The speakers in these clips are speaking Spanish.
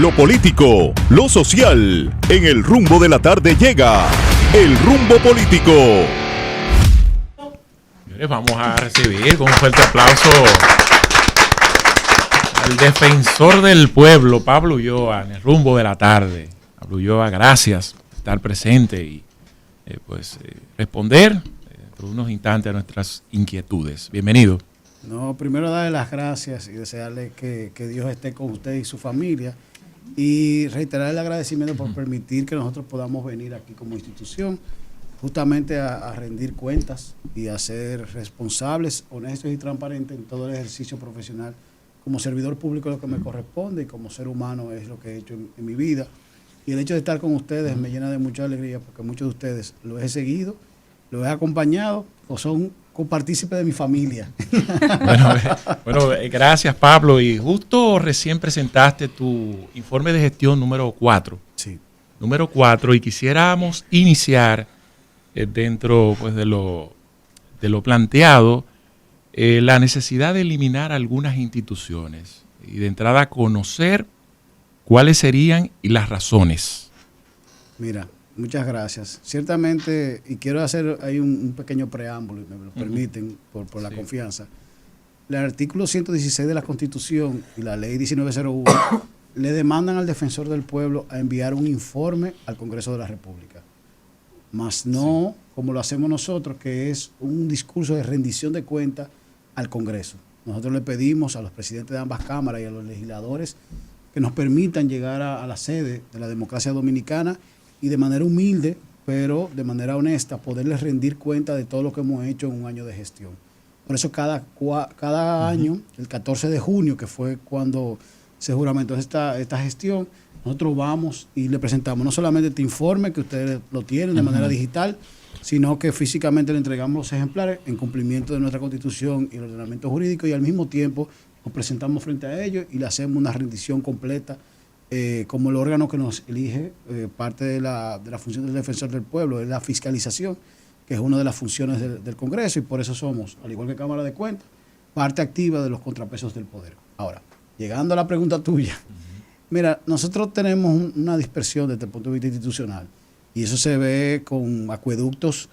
lo político, lo social. En el rumbo de la tarde llega El Rumbo Político. Señores, vamos a recibir con un fuerte aplauso al defensor del pueblo, Pablo Ulloa, en el rumbo de la tarde. Pablo Ulloa, gracias por estar presente y responder por unos instantes a nuestras inquietudes. Bienvenido. No, primero darle las gracias y desearle que Dios esté con usted y su familia y reiterar el agradecimiento por permitir que nosotros podamos venir aquí como institución justamente a rendir cuentas y a ser responsables, honestos y transparentes en todo el ejercicio profesional. Como servidor público es lo que me corresponde y como ser humano es lo que he hecho en mi vida. Y el hecho de estar con ustedes me llena de mucha alegría porque muchos de ustedes los he seguido, los he acompañado o son copartícipes de mi familia. Bueno, gracias Pablo. Y justo recién presentaste tu informe de gestión número 4. Sí. Número 4 y quisiéramos iniciar dentro pues, de lo planteado la necesidad de eliminar algunas instituciones y de entrada conocer cuáles serían y las razones. Mira, muchas gracias. Ciertamente, y quiero hacer ahí un pequeño preámbulo, y me lo permiten por la confianza. El artículo 116 de la Constitución y la ley 1901 le demandan al defensor del pueblo a enviar un informe al Congreso de la República. Más no como lo hacemos nosotros, que es un discurso de rendición de cuentas al Congreso. Nosotros le pedimos a los presidentes de ambas cámaras y a los legisladores que nos permitan llegar a la sede de la democracia dominicana y de manera humilde, pero de manera honesta, poderles rendir cuenta de todo lo que hemos hecho en un año de gestión. Por eso cada año, el 14 de junio, que fue cuando se juramentó esta gestión, nosotros vamos y le presentamos no solamente este informe, que ustedes lo tienen de manera digital, sino que físicamente le entregamos los ejemplares en cumplimiento de nuestra Constitución y el ordenamiento jurídico, y al mismo tiempo nos presentamos frente a ellos y le hacemos una rendición completa como el órgano que nos elige. Parte de la función del defensor del pueblo es la fiscalización, que es una de las funciones del Congreso, y por eso somos, al igual que Cámara de Cuentas, parte activa de los contrapesos del poder. Ahora, llegando a la pregunta tuya, mira, nosotros tenemos una dispersión desde el punto de vista institucional, y eso se ve con acueductos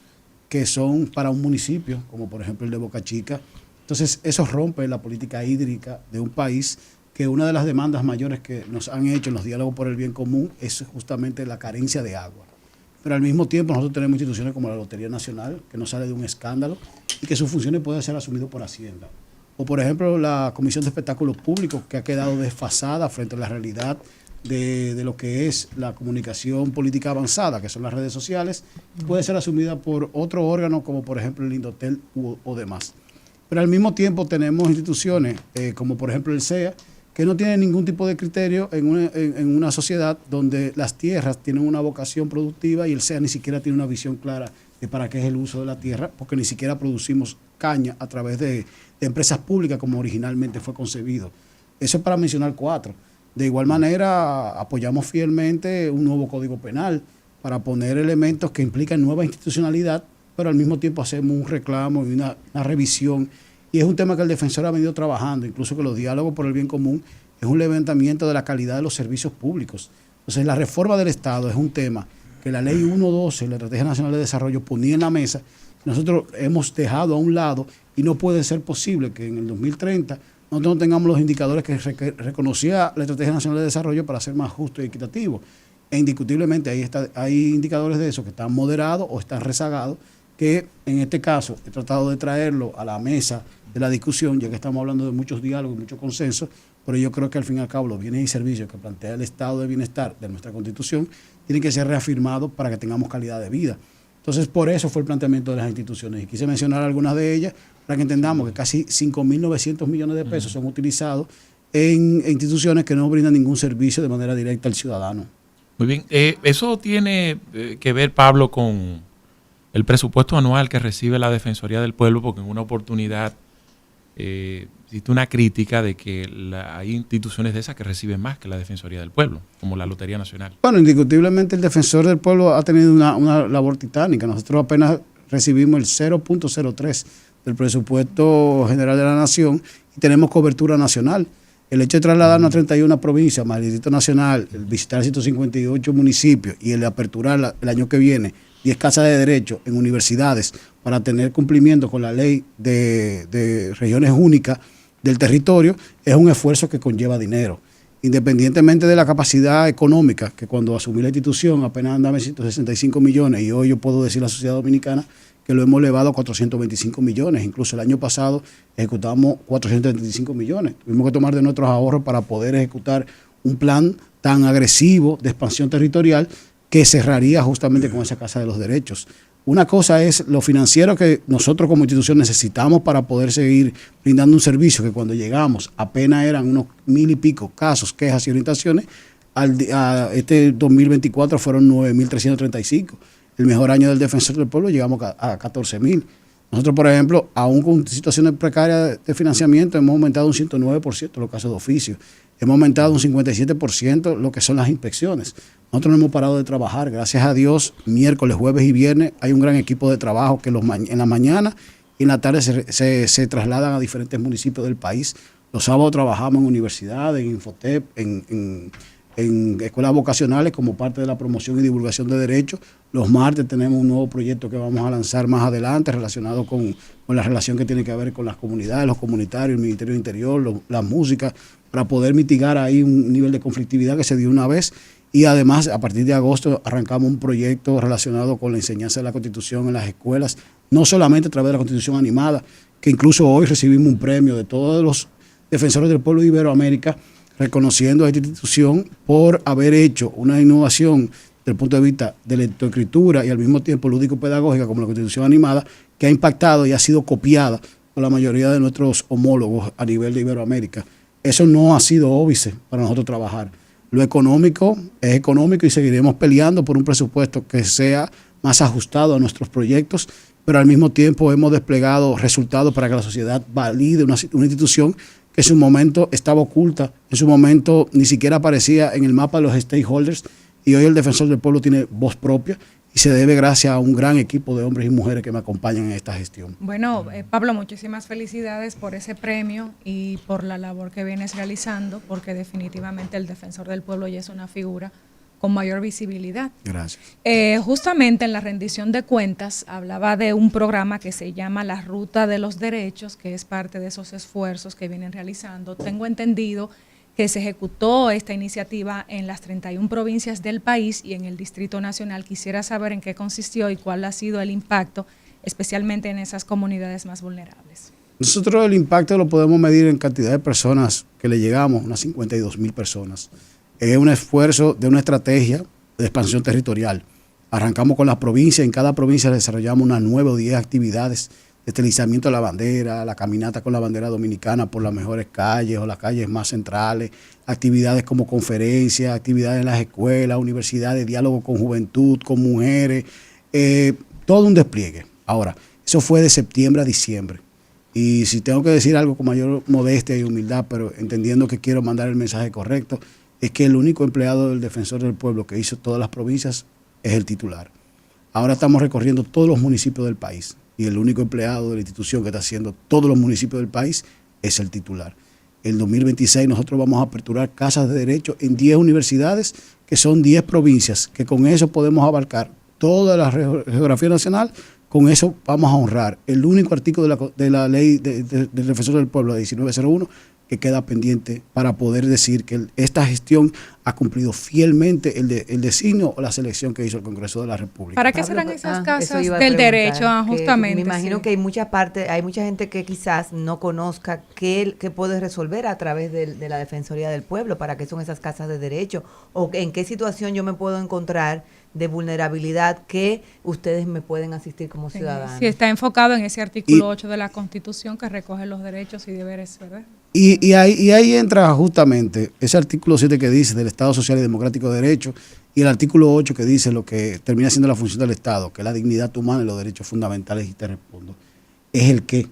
que son para un municipio, como por ejemplo el de Boca Chica. Entonces, eso rompe la política hídrica de un país, que una de las demandas mayores que nos han hecho en los diálogos por el bien común es justamente la carencia de agua. Pero al mismo tiempo nosotros tenemos instituciones como la Lotería Nacional, que no sale de un escándalo y que sus funciones pueden ser asumidas por Hacienda. O por ejemplo la Comisión de Espectáculos Públicos, que ha quedado desfasada frente a la realidad de lo que es la comunicación política avanzada, que son las redes sociales, y puede ser asumida por otro órgano como por ejemplo el Indotel o demás. Pero al mismo tiempo tenemos instituciones como por ejemplo el CEA, que no tiene ningún tipo de criterio en una sociedad donde las tierras tienen una vocación productiva y el CEA ni siquiera tiene una visión clara de para qué es el uso de la tierra, porque ni siquiera producimos caña a través de empresas públicas como originalmente fue concebido. Eso es para mencionar 4. De igual manera, apoyamos fielmente un nuevo Código Penal para poner elementos que implican nueva institucionalidad, pero al mismo tiempo hacemos un reclamo y una revisión. Y es un tema que el defensor ha venido trabajando, incluso que los diálogos por el bien común es un levantamiento de la calidad de los servicios públicos. Entonces, la reforma del Estado es un tema que la Ley 112, la Estrategia Nacional de Desarrollo, ponía en la mesa. Nosotros hemos dejado a un lado y no puede ser posible que en el 2030 nosotros no tengamos los indicadores que reconocía la Estrategia Nacional de Desarrollo para ser más justo y equitativo. E indiscutiblemente hay indicadores de eso que están moderados o están rezagados, que en este caso he tratado de traerlo a la mesa de la discusión, ya que estamos hablando de muchos diálogos y muchos consensos, pero yo creo que al fin y al cabo los bienes y servicios que plantea el estado de bienestar de nuestra Constitución tienen que ser reafirmados para que tengamos calidad de vida. Entonces, por eso fue el planteamiento de las instituciones. Y quise mencionar algunas de ellas para que entendamos que casi 5.900 millones de pesos son utilizados en instituciones que no brindan ningún servicio de manera directa al ciudadano. Muy bien. Eso tiene que ver, Pablo, con el presupuesto anual que recibe la Defensoría del Pueblo, porque en una oportunidad existe una crítica de que hay instituciones de esas que reciben más que la Defensoría del Pueblo, como la Lotería Nacional. Bueno, indiscutiblemente el Defensor del Pueblo ha tenido una labor titánica. Nosotros apenas recibimos el 0.03 del presupuesto general de la Nación y tenemos cobertura nacional. El hecho de trasladarnos a 31 provincias, más el Distrito Nacional, el visitar 158 municipios y el aperturar el año que viene 10 casas de derecho en universidades para tener cumplimiento con la ley de regiones únicas del territorio, es un esfuerzo que conlleva dinero. Independientemente de la capacidad económica, que cuando asumí la institución apenas andaba en 165 millones y hoy yo puedo decir a la sociedad dominicana que lo hemos elevado a 425 millones. Incluso el año pasado ejecutamos 435 millones. Tuvimos que tomar de nuestros ahorros para poder ejecutar un plan tan agresivo de expansión territorial que cerraría justamente con esa Casa de los Derechos. Una cosa es lo financiero que nosotros como institución necesitamos para poder seguir brindando un servicio que cuando llegamos apenas eran unos 1000 y pico casos, quejas y orientaciones. A este 2024 fueron 9.335. El mejor año del Defensor del Pueblo llegamos a 14.000. Nosotros, por ejemplo, aún con situaciones precarias de financiamiento, hemos aumentado un 109% los casos de oficio. Hemos aumentado un 57% lo que son las inspecciones. Nosotros no hemos parado de trabajar. Gracias a Dios, miércoles, jueves y viernes hay un gran equipo de trabajo que en la mañana y en la tarde se trasladan a diferentes municipios del país. Los sábados trabajamos en universidades, en Infotep, en escuelas vocacionales como parte de la promoción y divulgación de derechos. Los martes tenemos un nuevo proyecto que vamos a lanzar más adelante relacionado con la relación que tiene que ver con las comunidades, los comunitarios, el Ministerio del Interior, la música, para poder mitigar ahí un nivel de conflictividad que se dio una vez. Y además, a partir de agosto, arrancamos un proyecto relacionado con la enseñanza de la Constitución en las escuelas, no solamente a través de la Constitución animada, que incluso hoy recibimos un premio de todos los defensores del pueblo de Iberoamérica, reconociendo a esta institución por haber hecho una innovación desde el punto de vista de lectoescritura y al mismo tiempo lúdico-pedagógica como la Constitución animada, que ha impactado y ha sido copiada por la mayoría de nuestros homólogos a nivel de Iberoamérica. Eso no ha sido óbice para nosotros trabajar. Lo económico es económico y seguiremos peleando por un presupuesto que sea más ajustado a nuestros proyectos, pero al mismo tiempo hemos desplegado resultados para que la sociedad valide una institución que en su momento estaba oculta, en su momento ni siquiera aparecía en el mapa de los stakeholders, y hoy el Defensor del Pueblo tiene voz propia y se debe gracias a un gran equipo de hombres y mujeres que me acompañan en esta gestión. Bueno, Pablo, muchísimas felicidades por ese premio y por la labor que vienes realizando, porque definitivamente el Defensor del Pueblo ya es una figura con mayor visibilidad. Gracias. Justamente en la rendición de cuentas hablaba de un programa que se llama La Ruta de los Derechos, que es parte de esos esfuerzos que vienen realizando. Tengo entendido que se ejecutó esta iniciativa en las 31 provincias del país y en el Distrito Nacional. Quisiera saber en qué consistió y cuál ha sido el impacto, especialmente en esas comunidades más vulnerables. Nosotros el impacto lo podemos medir en cantidad de personas que le llegamos, unas 52.000 personas. Es un esfuerzo de una estrategia de expansión territorial. Arrancamos con las provincias, en cada provincia desarrollamos unas 9 o 10 actividades, estilizamiento de la bandera, la caminata con la bandera dominicana por las mejores calles o las calles más centrales, actividades como conferencias, actividades en las escuelas, universidades, diálogo con juventud, con mujeres, todo un despliegue. Ahora, eso fue de septiembre a diciembre. Y si tengo que decir algo con mayor modestia y humildad, pero entendiendo que quiero mandar el mensaje correcto, es que el único empleado del Defensor del Pueblo que hizo todas las provincias es el titular. Ahora estamos recorriendo todos los municipios del país y el único empleado de la institución que está haciendo todos los municipios del país es el titular. En 2026 nosotros vamos a aperturar casas de derecho en 10 universidades, que son 10 provincias, que con eso podemos abarcar toda la geografía nacional. Con eso vamos a honrar el único artículo de la ley del Defensor del Pueblo, de 1901, que queda pendiente para poder decir que esta gestión ha cumplido fielmente el designio o la selección que hizo el Congreso de la República. ¿Para qué serán esas casas del derecho? Justamente. Me imagino que hay mucha gente que quizás no conozca qué puede resolver a través de la Defensoría del Pueblo, para qué son esas casas de derecho, o en qué situación yo me puedo encontrar de vulnerabilidad que ustedes me pueden asistir como ciudadanos. Sí, está enfocado en ese artículo 8 de la Constitución que recoge los derechos y deberes, ¿verdad? Y ahí entra justamente ese artículo 7 que dice del Estado Social y Democrático de Derecho, y el artículo 8 que dice lo que termina siendo la función del Estado, que es la dignidad humana y los derechos fundamentales, y te respondo, es el qué.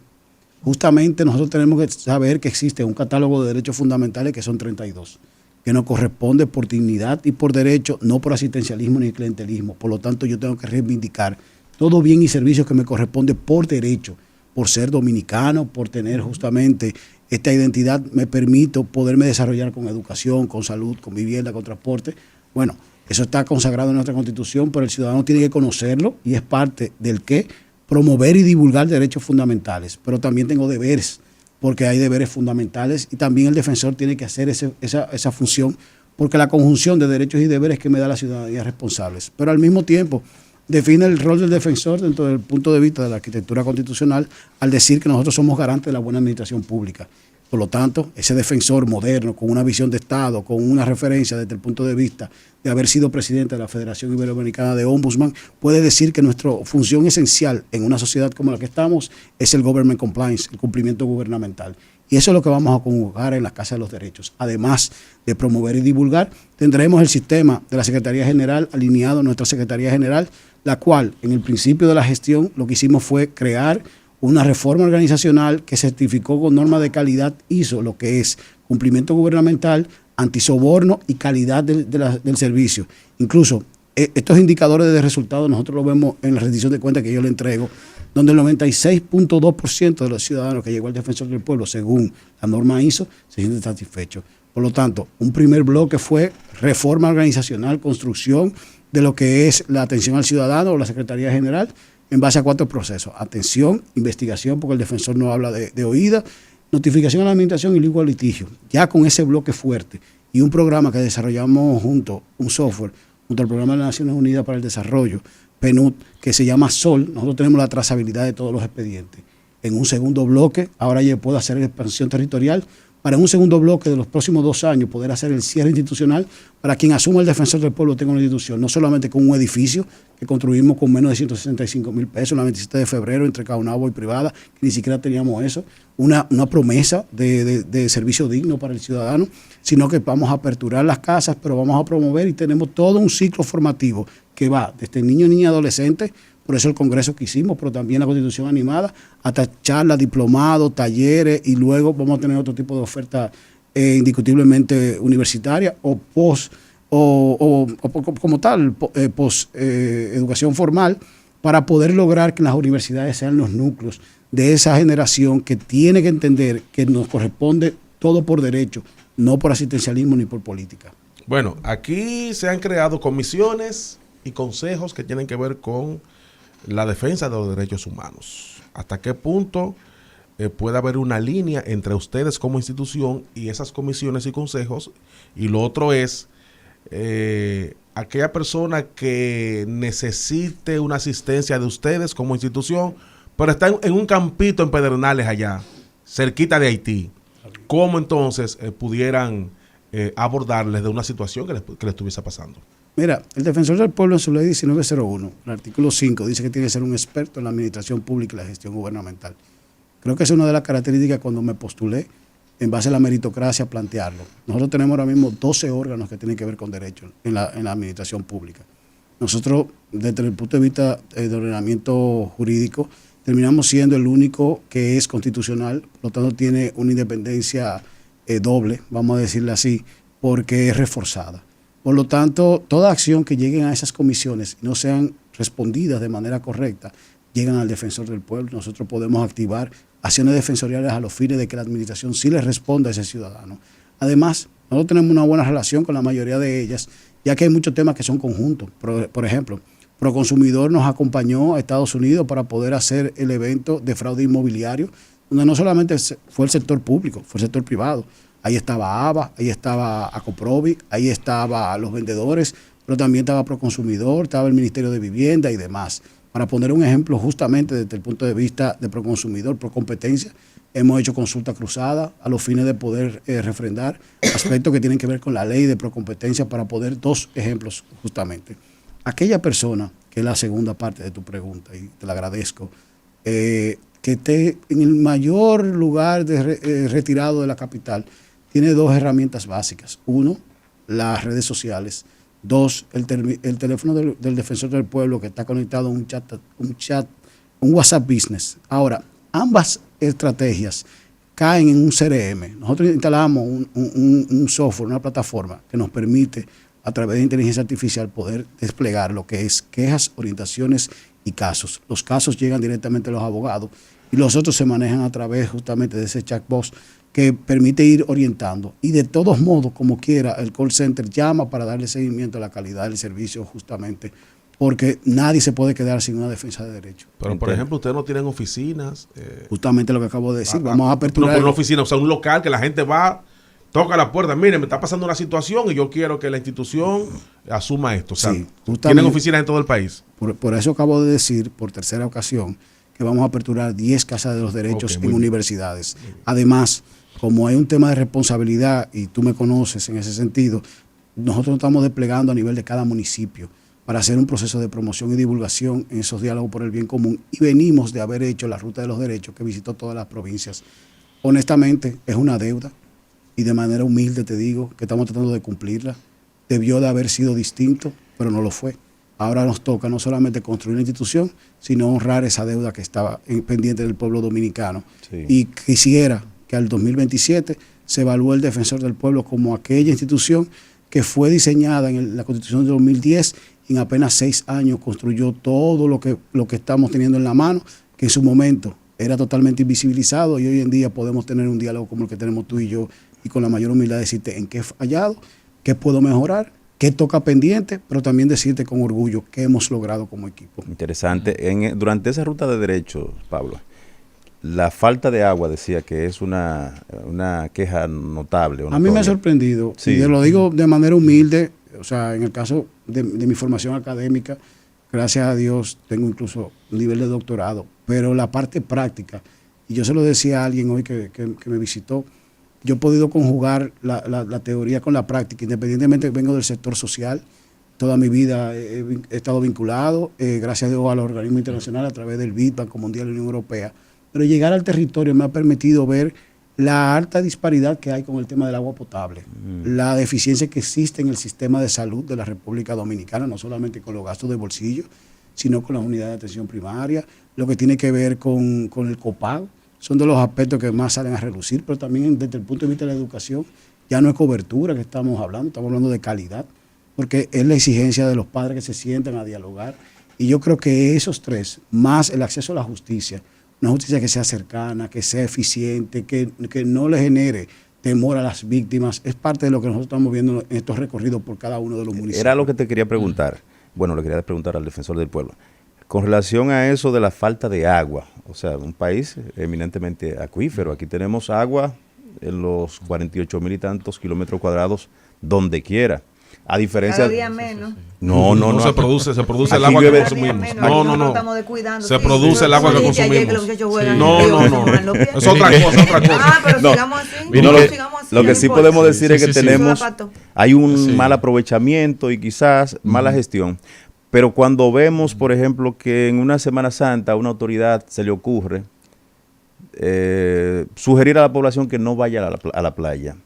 Justamente nosotros tenemos que saber que existe un catálogo de derechos fundamentales que son 32, que nos corresponde por dignidad y por derecho, no por asistencialismo ni clientelismo. Por lo tanto, yo tengo que reivindicar todo bien y servicio que me corresponde por derecho, por ser dominicano, por tener justamente esta identidad me permito poderme desarrollar con educación, con salud, con vivienda, con transporte. Bueno, eso está consagrado en nuestra Constitución, pero el ciudadano tiene que conocerlo y es parte del que promover y divulgar derechos fundamentales. Pero también tengo deberes, porque hay deberes fundamentales y también el defensor tiene que hacer esa función, porque la conjunción de derechos y deberes que me da la ciudadanía es responsable. Pero al mismo tiempo define el rol del defensor dentro del punto de vista de la arquitectura constitucional al decir que nosotros somos garantes de la buena administración pública. Por lo tanto, ese defensor moderno, con una visión de Estado, con una referencia desde el punto de vista de haber sido presidente de la Federación Iberoamericana de Ombudsman, puede decir que nuestra función esencial en una sociedad como la que estamos es el government compliance, el cumplimiento gubernamental. Y eso es lo que vamos a conjugar en la Casa de los Derechos. Además de promover y divulgar, tendremos el sistema de la Secretaría General alineado a nuestra Secretaría General, la cual en el principio de la gestión lo que hicimos fue crear una reforma organizacional que certificó con normas de calidad ISO lo que es cumplimiento gubernamental, antisoborno y calidad del servicio. Incluso estos indicadores de resultados nosotros los vemos en la rendición de cuentas que yo le entrego, donde el 96.2% de los ciudadanos que llegó al defensor del pueblo, según la norma ISO, se sienten satisfechos. Por lo tanto, un primer bloque fue reforma organizacional, construcción de lo que es la atención al ciudadano o la Secretaría General, en base a 4 procesos: atención, investigación, porque el defensor no habla de oída, notificación a la administración y luego al litigio. Ya con ese bloque fuerte y un programa que desarrollamos junto, un software, junto al Programa de las Naciones Unidas para el Desarrollo, PNUD, que se llama SOL, nosotros tenemos la trazabilidad de todos los expedientes. En un segundo bloque, ahora ya puedo hacer expansión territorial, para en un segundo bloque de los próximos 2 años poder hacer el cierre institucional para quien asuma el defensor del pueblo tenga una institución, no solamente con un edificio que construimos con menos de 165,000 pesos la 27 de febrero entre Caunabo y privada, que ni siquiera teníamos eso, una promesa de servicio digno para el ciudadano, sino que vamos a aperturar las casas, pero vamos a promover y tenemos todo un ciclo formativo que va desde niño, niña, adolescente. Por eso el congreso que hicimos, pero también la Constitución animada, hasta charlas, diplomados, talleres, y luego vamos a tener otro tipo de oferta indiscutiblemente universitaria o como tal, educación formal, para poder lograr que las universidades sean los núcleos de esa generación que tiene que entender que nos corresponde todo por derecho, no por asistencialismo ni por política. Bueno, aquí se han creado comisiones y consejos que tienen que ver con la defensa de los derechos humanos. ¿Hasta qué punto puede haber una línea entre ustedes como institución y esas comisiones y consejos? Y lo otro es aquella persona que necesite una asistencia de ustedes como institución, pero está en un campito en Pedernales allá, cerquita de Haití. ¿Cómo entonces pudieran abordarles de una situación que les estuviese pasando? Mira, el defensor del pueblo en su ley 1901, el artículo 5, dice que tiene que ser un experto en la administración pública y la gestión gubernamental. Creo que esa es una de las características cuando me postulé, en base a la meritocracia, plantearlo. Nosotros tenemos ahora mismo 12 órganos que tienen que ver con derechos en la administración pública. Nosotros, desde el punto de vista de ordenamiento jurídico, terminamos siendo el único que es constitucional, por lo tanto tiene una independencia doble, vamos a decirle así, porque es reforzada. Por lo tanto, toda acción que lleguen a esas comisiones y no sean respondidas de manera correcta, llegan al defensor del pueblo. Nosotros podemos activar acciones defensoriales a los fines de que la administración sí les responda a ese ciudadano. Además, nosotros tenemos una buena relación con la mayoría de ellas, ya que hay muchos temas que son conjuntos. Por ejemplo, Proconsumidor nos acompañó a Estados Unidos para poder hacer el evento de fraude inmobiliario, donde no solamente fue el sector público, fue el sector privado. Ahí estaba ABA, ahí estaba Acoprovi, ahí estaban los vendedores, pero también estaba Proconsumidor, estaba el Ministerio de Vivienda y demás. Para poner un ejemplo justamente desde el punto de vista de Proconsumidor, Procompetencia, hemos hecho consulta cruzada a los fines de poder refrendar aspectos que tienen que ver con la ley de Procompetencia para poder, 2 ejemplos justamente. Aquella persona, que es la segunda parte de tu pregunta y te la agradezco, que esté en el mayor lugar retirado de la capital, tiene 2 herramientas básicas. 1, las redes sociales. 2, el teléfono del defensor del pueblo que está conectado a un WhatsApp Business. Ahora, ambas estrategias caen en un CRM. Nosotros instalamos un software, una plataforma que nos permite, a través de inteligencia artificial, poder desplegar lo que es quejas, orientaciones y casos. Los casos llegan directamente a los abogados y los otros se manejan a través justamente de ese chatbot que permite ir orientando. Y de todos modos, como quiera, el call center llama para darle seguimiento a la calidad del servicio justamente, porque nadie se puede quedar sin una defensa de derechos. Pero, por ejemplo, ustedes no tienen oficinas. Justamente lo que acabo de decir. Vamos a aperturar. No, pero una oficina, o sea, un local que la gente va, toca la puerta. Mire, me está pasando una situación y yo quiero que la institución asuma esto. O sea, Sí, tienen oficinas en todo el país. Por eso acabo de decir, por tercera ocasión, que vamos a aperturar 10 casas de los derechos en universidades. Además, como hay un tema de responsabilidad, y tú me conoces en ese sentido, nosotros estamos desplegando a nivel de cada municipio para hacer un proceso de promoción y divulgación en esos diálogos por el bien común. Y venimos de haber hecho la Ruta de los Derechos, que visitó todas las provincias. Honestamente, es una deuda, y de manera humilde te digo que estamos tratando de cumplirla. Debió de haber sido distinto, pero no lo fue. Ahora nos toca no solamente construir una institución, sino honrar esa deuda que estaba pendiente del pueblo dominicano. Sí. Y quisiera que al 2027 se evalúe el Defensor del Pueblo como aquella institución que fue diseñada en la Constitución de 2010 y en apenas 6 años construyó todo lo que estamos teniendo en la mano, que en su momento era totalmente invisibilizado, y hoy en día podemos tener un diálogo como el que tenemos tú y yo, y con la mayor humildad decirte en qué he fallado, qué puedo mejorar, qué toca pendiente, pero también decirte con orgullo qué hemos logrado como equipo. Interesante. Durante esa ruta de derechos, Pablo, la falta de agua decía que es una queja notable. A mí me ha sorprendido, Sí. y te lo digo de manera humilde, o sea, en el caso de mi formación académica, gracias a Dios tengo incluso un nivel de doctorado, pero la parte práctica, y yo se lo decía a alguien hoy que me visitó, yo he podido conjugar la teoría con la práctica, independientemente que vengo del sector social. Toda mi vida he estado vinculado, gracias a Dios, a los organismos internacionales a través del BID, Banco Mundial y la Unión Europea. Pero llegar al territorio me ha permitido ver la alta disparidad que hay con el tema del agua potable, la deficiencia que existe en el sistema de salud de la República Dominicana, no solamente con los gastos de bolsillo, sino con las unidades de atención primaria, lo que tiene que ver con el copago. Son de los aspectos que más salen a relucir, pero también desde el punto de vista de la educación, ya no es cobertura que estamos hablando de calidad, porque es la exigencia de los padres que se sientan a dialogar. Y yo creo que esos tres, más el acceso a la justicia, una justicia que sea cercana, que sea eficiente, que no le genere temor a las víctimas, es parte de lo que nosotros estamos viendo en estos recorridos por cada uno de los municipios. Era lo que te quería preguntar. Bueno, le quería preguntar al Defensor del Pueblo. Con relación a eso de la falta de agua, o sea, un país eminentemente acuífero, aquí tenemos agua en los 48,000 y tantos kilómetros cuadrados donde quiera. A diferencia Cada día menos. No se produce el Aquí agua que llueve- consumimos. No. No. Estamos descuidando. Se produce el agua que consumimos. Sí. No. Es otra cosa. Ah, pero No. sigamos así. No, sigamos así. lo que no sí importa. podemos decir es que Sí. tenemos, Zapato. hay un Sí. mal aprovechamiento y quizás mala gestión, pero cuando vemos, por ejemplo, que en una Semana Santa a una autoridad se le ocurre sugerir a la población que no vaya a la playa,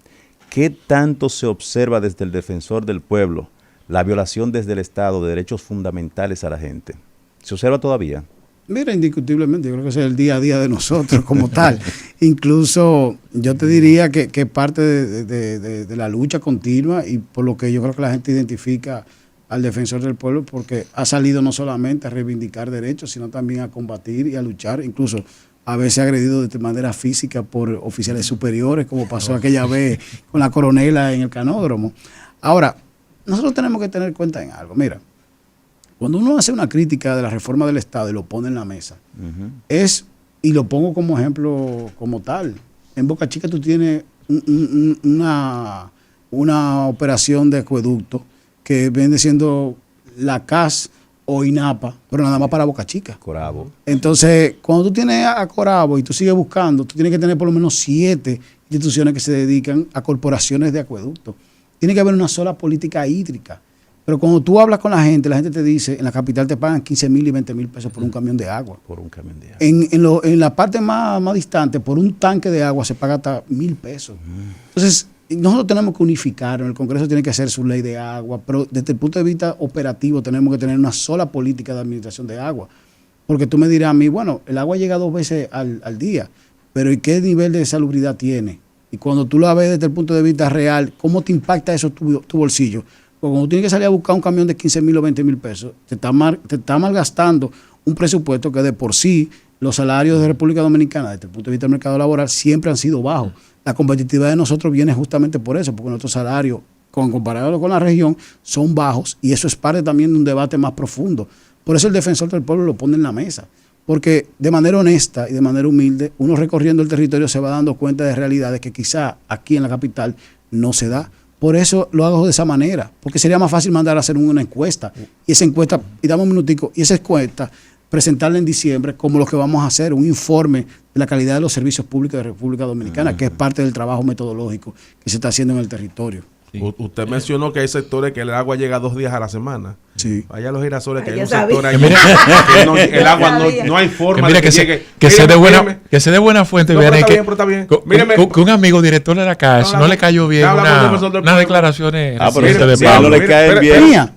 ¿qué tanto se observa desde el Defensor del Pueblo la violación desde el Estado de derechos fundamentales a la gente? ¿Se observa todavía? Mira, indiscutiblemente, yo creo que ese es el día a día de nosotros como tal. Incluso yo te diría que parte de la lucha continua, y por lo que yo creo que la gente identifica al Defensor del Pueblo, porque ha salido no solamente a reivindicar derechos, sino también a combatir y a luchar, incluso a veces agredido de manera física por oficiales superiores, como pasó aquella vez con la coronela en el canódromo. Ahora, nosotros tenemos que tener cuenta en algo. Mira, cuando uno hace una crítica de la reforma del Estado y lo pone en la mesa, y lo pongo como ejemplo como tal, en Boca Chica tú tienes una operación de acueducto que viene siendo la CAS o INAPA, pero nada más para Boca Chica. Corabo. Entonces, cuando tú tienes a Corabo y tú sigues buscando, tú tienes que tener por lo menos 7 instituciones que se dedican a corporaciones de acueducto. Tiene que haber una sola política hídrica. Pero cuando tú hablas con la gente te dice, en la capital te pagan 15,000 y 20,000 pesos por un camión de agua. Por un camión de agua. En la parte más distante, por un tanque de agua se paga hasta 1,000 pesos. Entonces, nosotros tenemos que unificar, el Congreso tiene que hacer su ley de agua, pero desde el punto de vista operativo tenemos que tener una sola política de administración de agua. Porque tú me dirás a mí, bueno, el agua llega 2 veces al día, pero ¿y qué nivel de salubridad tiene? Y cuando tú la ves desde el punto de vista real, ¿cómo te impacta eso tu bolsillo? Porque cuando tú tienes que salir a buscar un camión de 15,000 o 20,000 pesos, te está malgastando un presupuesto que de por sí los salarios de República Dominicana, desde el punto de vista del mercado laboral, siempre han sido bajos. La competitividad de nosotros viene justamente por eso, porque nuestros salarios, comparado con la región, son bajos, y eso es parte también de un debate más profundo. Por eso el defensor del pueblo lo pone en la mesa, porque de manera honesta y de manera humilde, uno recorriendo el territorio se va dando cuenta de realidades que quizá aquí en la capital no se da. Por eso lo hago de esa manera, porque sería más fácil mandar a hacer una encuesta, y esa encuesta, y dame un minutico, y esa encuesta presentarla en diciembre como lo que vamos a hacer, un informe de la calidad de los servicios públicos de República Dominicana, que es parte del trabajo metodológico que se está haciendo en el territorio. Sí. Usted mencionó que hay sectores que el agua llega 2 días a la semana. Sí. Allá a los girasoles, que Ay, hay ya un sabía. sector ahí que no, el agua no hay forma Mira, de que llegue. que se dé buena, Míreme. que se dé buena fuente. No, pero Vianney, está bien. que Míreme. que un amigo director de la CAS no le cayó bien hablamos del defensor del unas pueblo. declaraciones Ah, pero recientes de si a él Pablo. no le caen bien. Mía,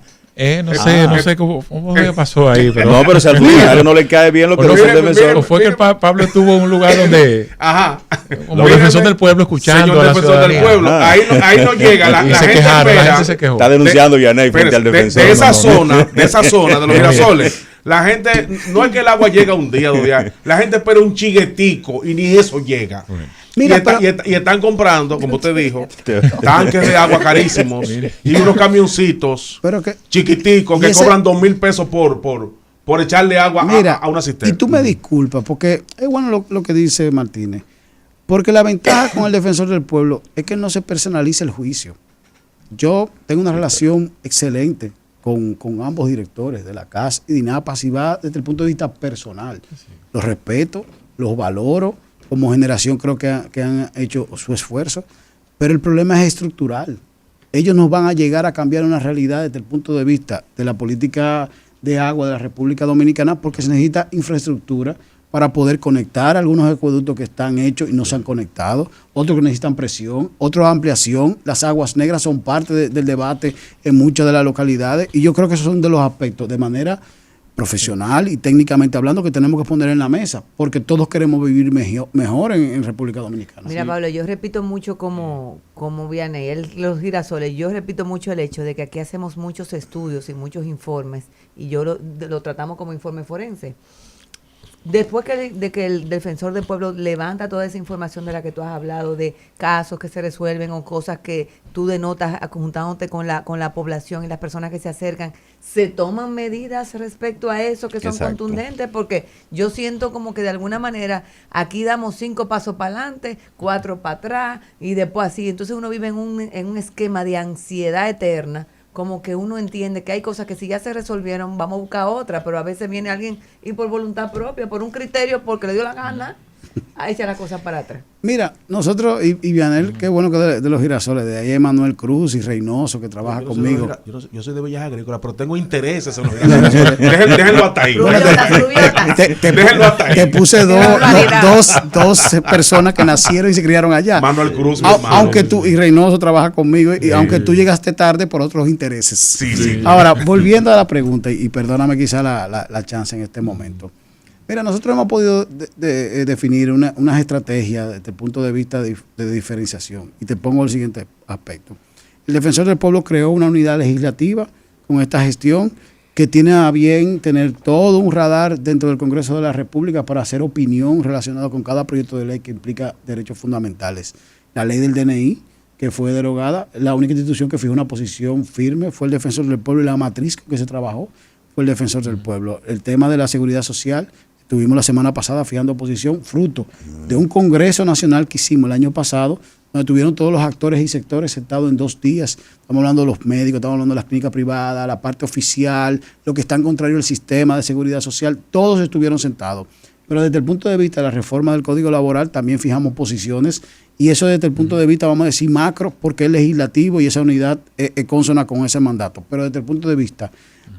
No sé cómo qué pasó ahí. Pero No, pero si al funcionario no le cae bien lo que Pero no es el mire, defensor. o fue que Pablo estuvo en un lugar donde, Ajá. como Míreme, defensor del pueblo, escuchando señor a la defensor del ciudadanía. pueblo. Ah. Ahí no llega. La Y se gente quejaron, la espera. gente se quejó. Está denunciando Vianney frente al defensor. De esa No, no, zona, de esa zona de los Mira, girasoles, la gente, no es que el agua llega un día, 2 días, la gente espera un chiguetico y ni eso llega. Mira, y están comprando, como usted dijo, tanques de agua carísimos y unos camioncitos pero que chiquiticos y que ese- cobran 2,000 pesos por echarle agua a una cisterna. y tú me disculpas, porque es bueno lo que dice Martínez, porque la ventaja con el defensor del pueblo es que no se personaliza el juicio. Yo tengo una relación excelente con ambos directores de la CAS y de INAPAS, y va desde el punto de vista personal. Los respeto, los valoro, como generación creo que han hecho su esfuerzo, pero el problema es estructural. Ellos no van a llegar a cambiar una realidad desde el punto de vista de la política de agua de la República Dominicana, porque se necesita infraestructura para poder conectar algunos acueductos que están hechos y no se han conectado, otros que necesitan presión, otros ampliación. Las aguas negras son parte del debate en muchas de las localidades, y yo creo que esos son de los aspectos de manera profesional y técnicamente hablando que tenemos que poner en la mesa, porque todos queremos vivir mejor en República Dominicana. Mira, Pablo, yo repito mucho como Vianney, los girasoles, yo repito mucho el hecho de que aquí hacemos muchos estudios y muchos informes, y yo lo tratamos como informe forense. Después de que el defensor del pueblo levanta toda esa información de la que tú has hablado, de casos que se resuelven o cosas que tú denotas juntándote con la población y las personas que se acercan, ¿se toman medidas respecto a eso que son Exacto. contundentes? Porque yo siento como que de alguna manera aquí damos 5 pasos para adelante, 4 para atrás y después así. Entonces uno vive en un esquema de ansiedad eterna, como que uno entiende que hay cosas que si ya se resolvieron, vamos a buscar otra, pero a veces viene alguien y por voluntad propia, por un criterio, porque le dio la gana, a echar la cosa para atrás. Mira, nosotros y Vianel, qué bueno que de los girasoles, de ahí Emanuel Cruz y Reynoso, que trabaja Yo conmigo. yo soy de Bellas Agrícolas, pero tengo intereses en los girasoles. Déjenlo hasta ahí. Déjenlo hasta ahí. Te puse dos personas que nacieron y se criaron allá. Manuel Cruz, mi hermano. Aunque tú, y Reynoso trabaja conmigo, y aunque tú llegaste tarde por otros intereses. Sí. Ahora, volviendo a la pregunta, y perdóname quizá la chance en este momento. Mira, nosotros hemos podido definir unas estrategias desde el punto de vista de diferenciación. Y te pongo el siguiente aspecto. El Defensor del Pueblo creó una unidad legislativa con esta gestión que tiene a bien tener todo un radar dentro del Congreso de la República para hacer opinión relacionada con cada proyecto de ley que implica derechos fundamentales. La ley del DNI, que fue derogada, la única institución que fijó una posición firme fue el Defensor del Pueblo, y la matriz con que se trabajó fue el Defensor del Pueblo. El tema de la seguridad social, estuvimos la semana pasada fijando posición, fruto de un Congreso Nacional que hicimos el año pasado, donde tuvieron todos los actores y sectores sentados en 2 días. Estamos hablando de los médicos, estamos hablando de las clínicas privadas, la parte oficial, lo que está en contrario al sistema de seguridad social, todos estuvieron sentados. Pero desde el punto de vista de la reforma del Código Laboral también fijamos posiciones, y eso desde el punto de vista, vamos a decir, macro, porque es legislativo y esa unidad es consona con ese mandato. Pero desde el punto de vista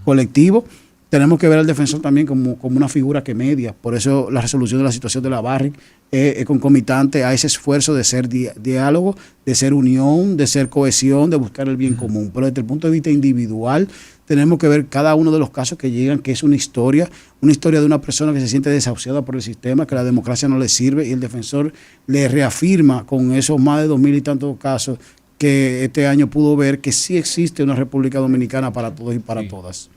colectivo, tenemos que ver al defensor también como una figura que media. Por eso la resolución de la situación de la Barrick es concomitante a ese esfuerzo de ser diálogo, de ser unión, de ser cohesión, de buscar el bien común. Pero desde el punto de vista individual, tenemos que ver cada uno de los casos que llegan, que es una historia de una persona que se siente desahuciada por el sistema, que la democracia no le sirve, y el defensor le reafirma con esos más de 2,000 y tantos casos que este año pudo ver que sí existe una República Dominicana para todos y para todas.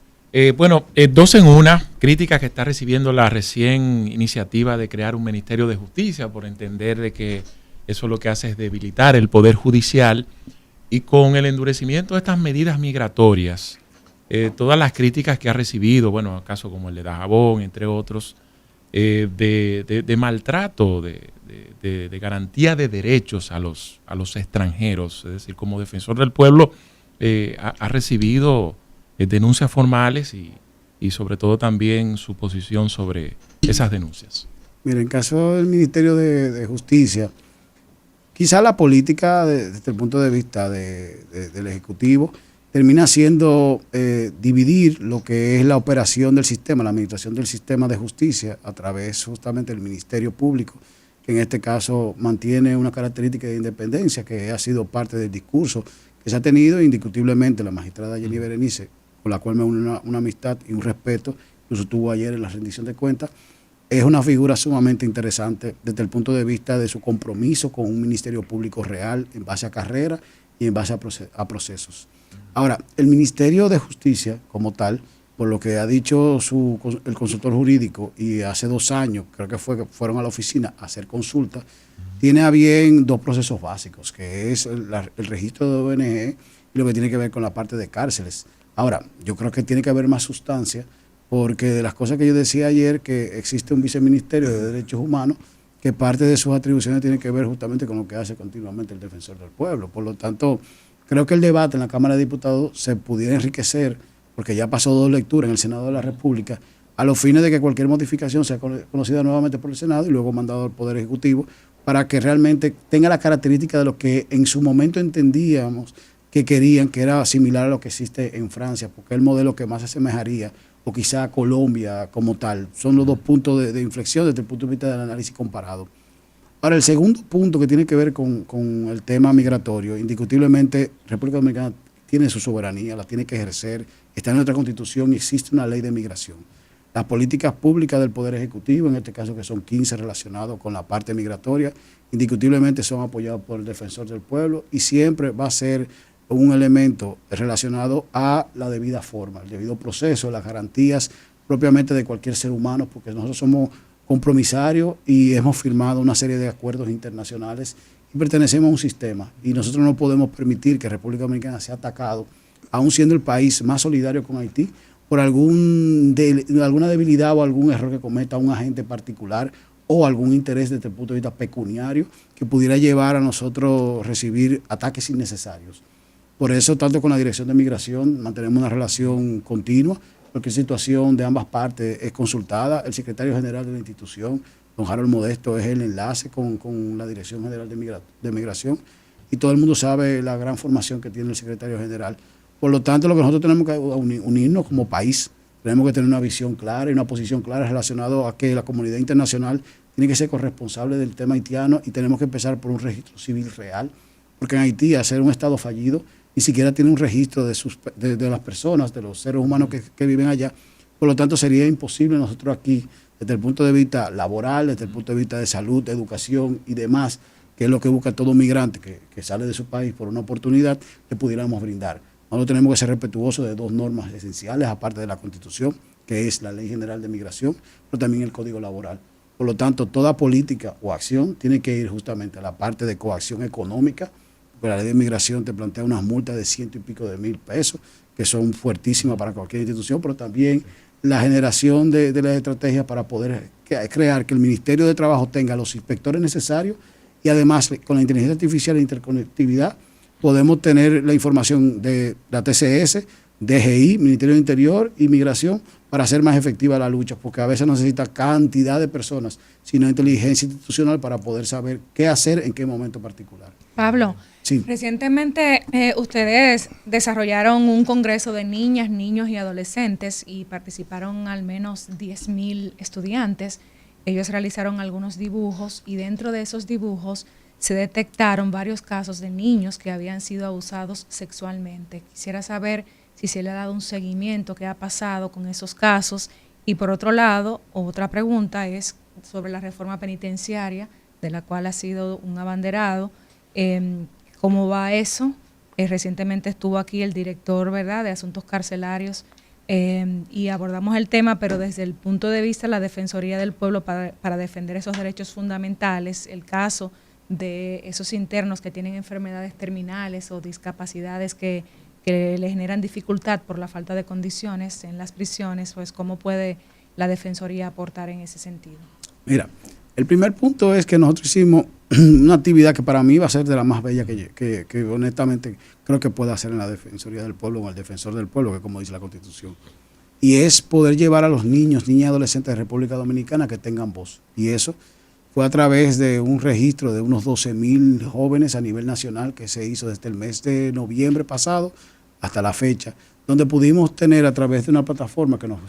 Bueno, 2 en 1. críticas que está recibiendo la recién iniciativa de crear un Ministerio de Justicia por entender de que eso lo que hace es debilitar el Poder Judicial, y con el endurecimiento de estas medidas migratorias, todas las críticas que ha recibido, bueno, casos como el de Dajabón, entre otros, de maltrato, de garantía de derechos a los extranjeros, es decir, como defensor del pueblo, ha recibido denuncias formales y sobre todo también su posición sobre esas denuncias. Mira, en caso del Ministerio de Justicia, quizá la política desde el punto de vista del Ejecutivo termina siendo dividir lo que es la operación del sistema, la administración del sistema de justicia a través justamente del Ministerio Público, que en este caso mantiene una característica de independencia que ha sido parte del discurso que se ha tenido indiscutiblemente la magistrada Jenny Berenice, con la cual me une una amistad y un respeto, incluso estuvo ayer en la rendición de cuentas. Es una figura sumamente interesante desde el punto de vista de su compromiso con un Ministerio Público real en base a carrera y en base a procesos. Ahora, el Ministerio de Justicia como tal, por lo que ha dicho el consultor jurídico, y hace 2 años creo que fueron a la oficina a hacer consulta, tiene a bien 2 procesos básicos, que es el registro de ONG y lo que tiene que ver con la parte de cárceles. Ahora, yo creo que tiene que haber más sustancia, porque de las cosas que yo decía ayer, que existe un viceministerio de Derechos Humanos, que parte de sus atribuciones tiene que ver justamente con lo que hace continuamente el defensor del pueblo. Por lo tanto, creo que el debate en la Cámara de Diputados se pudiera enriquecer, porque ya pasó 2 lecturas en el Senado de la República, a los fines de que cualquier modificación sea conocida nuevamente por el Senado y luego mandado al Poder Ejecutivo, para que realmente tenga la característica de lo que en su momento entendíamos que querían, que era similar a lo que existe en Francia, porque es el modelo que más se asemejaría, o quizá a Colombia como tal. Son los 2 puntos de inflexión desde el punto de vista del análisis comparado. Ahora, el segundo punto que tiene que ver con el tema migratorio, indiscutiblemente República Dominicana tiene su soberanía, la tiene que ejercer, está en nuestra Constitución y existe una ley de migración. Las políticas públicas del Poder Ejecutivo, en este caso que son 15 relacionados con la parte migratoria, indiscutiblemente son apoyados por el Defensor del Pueblo y siempre va a ser un elemento relacionado a la debida forma, el debido proceso, las garantías propiamente de cualquier ser humano, porque nosotros somos compromisarios y hemos firmado una serie de acuerdos internacionales y pertenecemos a un sistema, y nosotros no podemos permitir que República Dominicana sea atacado, aún siendo el país más solidario con Haití, por alguna debilidad o algún error que cometa un agente particular o algún interés desde el punto de vista pecuniario que pudiera llevar a nosotros recibir ataques innecesarios. Por eso, tanto con la Dirección de Migración, mantenemos una relación continua, cualquier situación de ambas partes es consultada. El secretario general de la institución, don Harold Modesto, es el enlace con la Dirección General de Migración, y todo el mundo sabe la gran formación que tiene el secretario general. Por lo tanto, lo que nosotros tenemos que unirnos como país, tenemos que tener una visión clara y una posición clara relacionada a que la comunidad internacional tiene que ser corresponsable del tema haitiano, y tenemos que empezar por un registro civil real, porque en Haití, al ser un estado fallido, ni siquiera tiene un registro de las personas, de los seres humanos que viven allá. Por lo tanto, sería imposible nosotros aquí, desde el punto de vista laboral, desde el punto de vista de salud, de educación y demás, que es lo que busca todo migrante que sale de su país por una oportunidad, le pudiéramos brindar. Nosotros tenemos que ser respetuosos de 2 normas esenciales, aparte de la Constitución, que es la Ley General de Migración, pero también el Código Laboral. Por lo tanto, toda política o acción tiene que ir justamente a la parte de coacción económica, porque la Ley de Migración te plantea unas multas de 100 y pico de mil pesos, que son fuertísimas para cualquier institución, pero también la generación de las estrategias para poder crear que el Ministerio de Trabajo tenga los inspectores necesarios, y además con la inteligencia artificial e interconectividad podemos tener la información de la TCS, DGI, Ministerio del Interior y Migración, para hacer más efectiva la lucha, porque a veces no necesita cantidad de personas, sino inteligencia institucional para poder saber qué hacer en qué momento particular. Pablo, sí. Recientemente ustedes desarrollaron un congreso de niñas, niños y adolescentes y participaron al menos 10,000 estudiantes. Ellos realizaron algunos dibujos y dentro de esos dibujos se detectaron varios casos de niños que habían sido abusados sexualmente. Quisiera saber si se le ha dado un seguimiento, qué ha pasado con esos casos. Y por otro lado, otra pregunta es sobre la reforma penitenciaria, de la cual ha sido un abanderado. ¿Cómo va eso? Recientemente estuvo aquí el director, ¿verdad?, de Asuntos Carcelarios y abordamos el tema, pero desde el punto de vista de la Defensoría del Pueblo para defender esos derechos fundamentales, el caso de esos internos que tienen enfermedades terminales o discapacidades que le generan dificultad por la falta de condiciones en las prisiones, pues cómo puede la Defensoría aportar en ese sentido. Mira, el primer punto es que nosotros hicimos una actividad que para mí va a ser de la más bella que honestamente creo que puede hacer en la Defensoría del Pueblo o el Defensor del Pueblo, que como dice la Constitución, y es poder llevar a los niños, niñas y adolescentes de República Dominicana que tengan voz. Y eso fue a través de un registro de unos 12,000 jóvenes a nivel nacional que se hizo desde el mes de noviembre pasado hasta la fecha, donde pudimos tener a través de una plataforma que nos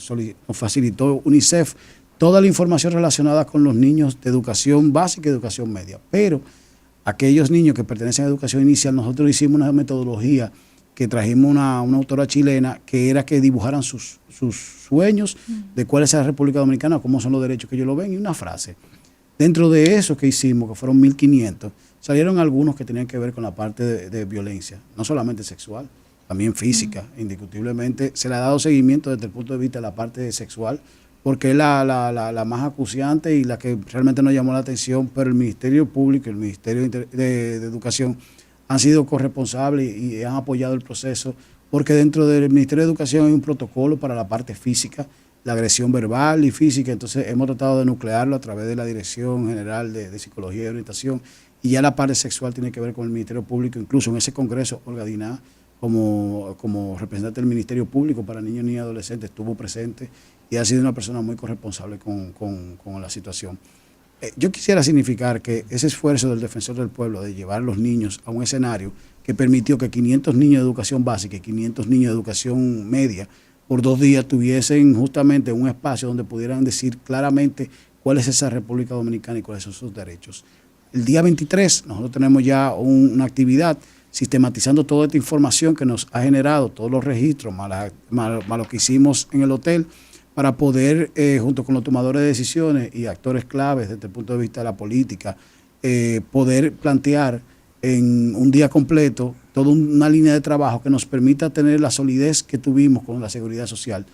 facilitó UNICEF toda la información relacionada con los niños de educación básica y educación media. Pero aquellos niños que pertenecen a educación inicial, nosotros hicimos una metodología que trajimos una autora chilena que era que dibujaran sus sueños de cuál es la República Dominicana, cómo son los derechos que ellos lo ven, y una frase. Dentro de eso que hicimos, que fueron 1.500, salieron algunos que tenían que ver con la parte de violencia, no solamente sexual, también física. Indiscutiblemente se le ha dado seguimiento desde el punto de vista de la parte sexual, porque es la más acuciante y la que realmente nos llamó la atención, pero el Ministerio Público y el Ministerio de Educación han sido corresponsables y han apoyado el proceso, porque dentro del Ministerio de Educación hay un protocolo para la parte física, la agresión verbal y física. Entonces hemos tratado de nuclearlo a través de la Dirección General de Psicología y Orientación, y ya la parte sexual tiene que ver con el Ministerio Público. Incluso en ese congreso, Olga Diná, como representante del Ministerio Público para niños, niñas y adolescentes, estuvo presente y ha sido una persona muy corresponsable con la situación. Yo quisiera significar que ese esfuerzo del Defensor del Pueblo de llevar a los niños a un escenario que permitió que 500 niños de educación básica y 500 niños de educación media por 2 días tuviesen justamente un espacio donde pudieran decir claramente cuál es esa República Dominicana y cuáles son sus derechos. El día 23 nosotros tenemos ya una actividad sistematizando toda esta información que nos ha generado, todos los registros, más lo que hicimos en el hotel, para poder, junto con los tomadores de decisiones y actores claves desde el punto de vista de la política, poder plantear en un día completo toda una línea de trabajo que nos permita tener la solidez que tuvimos con la seguridad social,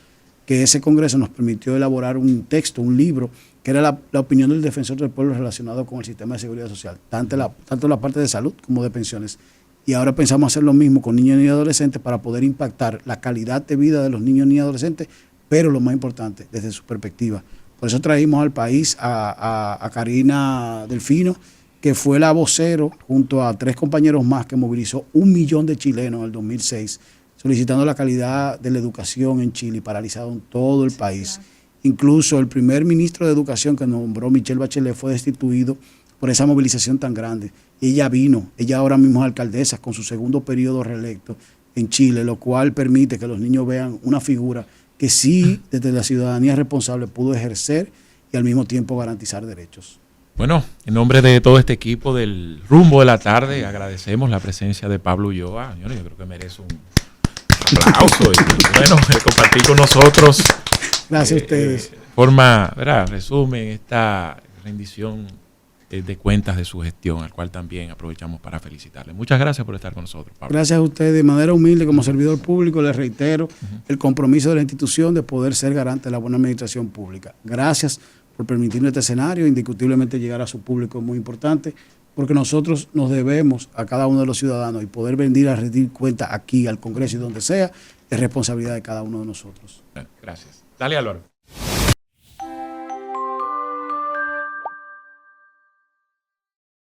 que ese congreso nos permitió elaborar un texto, un libro, que era la opinión del Defensor del Pueblo relacionado con el sistema de seguridad social, tanto la parte de salud como de pensiones. Y ahora pensamos hacer lo mismo con niños y adolescentes para poder impactar la calidad de vida de los niños y adolescentes, pero lo más importante, desde su perspectiva. Por eso traímos al país a Karina Delfino, que fue la vocero, junto a 3 compañeros más, que movilizó 1 millón de chilenos en el 2006, solicitando la calidad de la educación en Chile, paralizado en todo el país. Claro. Incluso el primer ministro de Educación que nombró Michelle Bachelet fue destituido por esa movilización tan grande. Ella vino, ella ahora mismo es alcaldesa con su segundo periodo reelecto en Chile, lo cual permite que los niños vean una figura que sí, desde la ciudadanía responsable, pudo ejercer y al mismo tiempo garantizar derechos. Bueno, en nombre de todo este equipo del Rumbo de la Tarde, agradecemos la presencia de Pablo Ulloa. Yo creo que merece un aplauso y bueno, compartir con nosotros. Gracias a ustedes. Forma, ¿verdad? Resumen esta rendición de cuentas de su gestión, al cual también aprovechamos para felicitarle. Muchas gracias por estar con nosotros, Pablo. Gracias a ustedes. De manera humilde, como servidor público, les reitero el compromiso de la institución de poder ser garante de la buena administración pública. Gracias por permitirnos este escenario. Indiscutiblemente llegar a su público es muy importante, porque nosotros nos debemos a cada uno de los ciudadanos, y poder venir a rendir cuenta aquí, al Congreso y donde sea, es responsabilidad de cada uno de nosotros. Gracias. Dale, Álvaro.